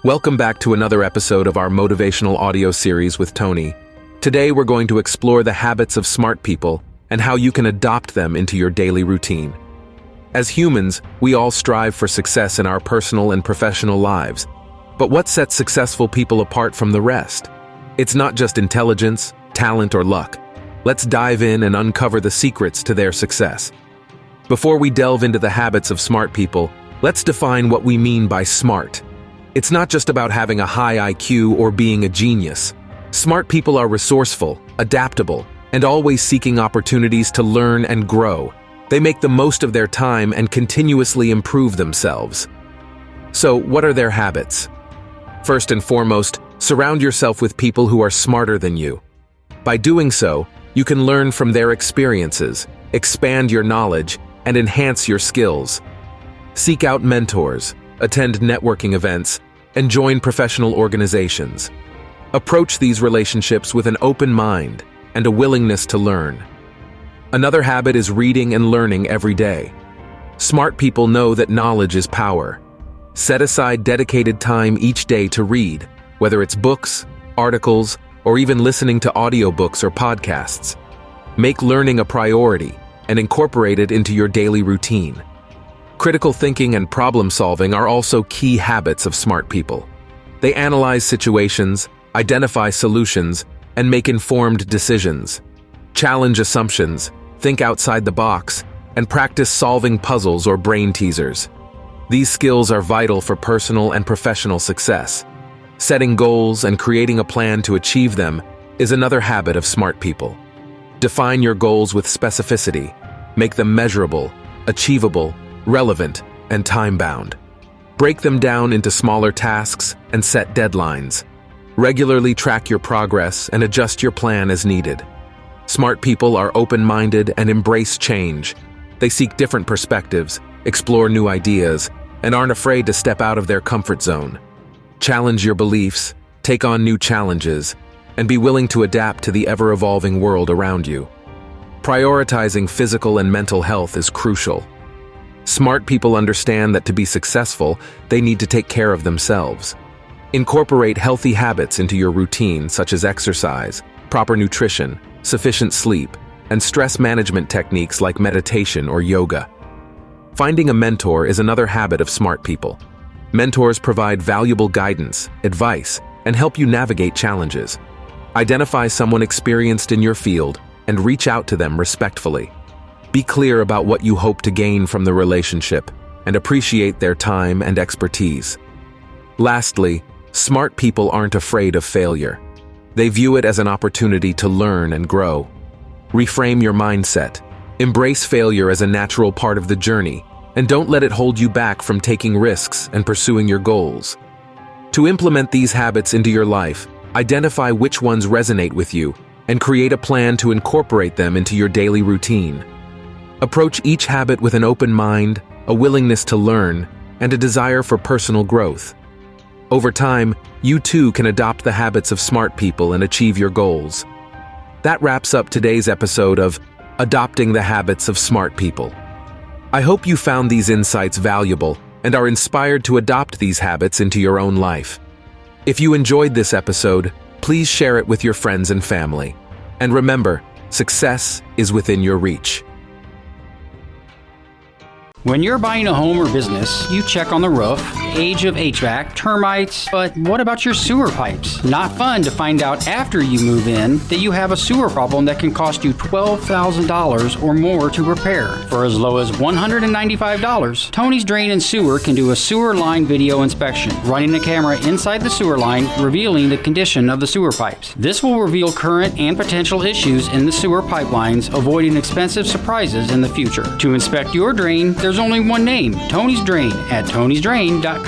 Welcome back to another episode of our motivational audio series with Tony. Today we're going to explore the habits of smart people and how you can adopt them into your daily routine. As humans, we all strive for success in our personal and professional lives. But what sets successful people apart from the rest? It's not just intelligence, talent, or luck. Let's dive in and uncover the secrets to their success. Before we delve into the habits of smart people, let's define what we mean by smart. It's not just about having a high IQ or being a genius. Smart people are resourceful, adaptable, and always seeking opportunities to learn and grow. They make the most of their time and continuously improve themselves. So, what are their habits? First and foremost, surround yourself with people who are smarter than you. By doing so, you can learn from their experiences, expand your knowledge, and enhance your skills. Seek out mentors, attend networking events, and join professional organizations. Approach these relationships with an open mind and a willingness to learn. Another habit is reading and learning every day. Smart people know that knowledge is power. Set aside dedicated time each day to read, whether it's books, articles, or even listening to audiobooks or podcasts. Make learning a priority and incorporate it into your daily routine. Critical thinking and problem solving are also key habits of smart people. They analyze situations, identify solutions, and make informed decisions. Challenge assumptions, think outside the box, and practice solving puzzles or brain teasers. These skills are vital for personal and professional success. Setting goals and creating a plan to achieve them is another habit of smart people. Define your goals with specificity. Make them measurable, achievable, relevant, and time-bound. Break them down into smaller tasks and set deadlines. Regularly track your progress and adjust your plan as needed. Smart people are open-minded and embrace change. They seek different perspectives, explore new ideas, and aren't afraid to step out of their comfort zone. Challenge your beliefs, take on new challenges, and be willing to adapt to the ever-evolving world around you. Prioritizing physical and mental health is crucial. Smart people understand that to be successful, they need to take care of themselves. Incorporate healthy habits into your routine, such as exercise, proper nutrition, sufficient sleep, and stress management techniques like meditation or yoga. Finding a mentor is another habit of smart people. Mentors provide valuable guidance, advice, and help you navigate challenges. Identify someone experienced in your field and reach out to them respectfully. Be clear about what you hope to gain from the relationship and appreciate their time and expertise. Lastly, smart people aren't afraid of failure. They view it as an opportunity to learn and grow. Reframe your mindset. Embrace failure as a natural part of the journey, and don't let it hold you back from taking risks and pursuing your goals. To implement these habits into your life, identify which ones resonate with you and create a plan to incorporate them into your daily routine. Approach each habit with an open mind, a willingness to learn, and a desire for personal growth. Over time, you too can adopt the habits of smart people and achieve your goals. That wraps up today's episode of Adopting the Habits of Smart People. I hope you found these insights valuable and are inspired to adopt these habits into your own life. If you enjoyed this episode, please share it with your friends and family. And remember, success is within your reach. When you're buying a home or business, you check on the roof, age of HVAC, termites, but what about your sewer pipes? Not fun to find out after you move in that you have a sewer problem that can cost you $12,000 or more to repair. For as low as $195, Tony's Drain and Sewer can do a sewer line video inspection, running a camera inside the sewer line, revealing the condition of the sewer pipes. This will reveal current and potential issues in the sewer pipelines, avoiding expensive surprises in the future. To inspect your drain, there's only one name, Tony's Drain, at tonysdrain.com.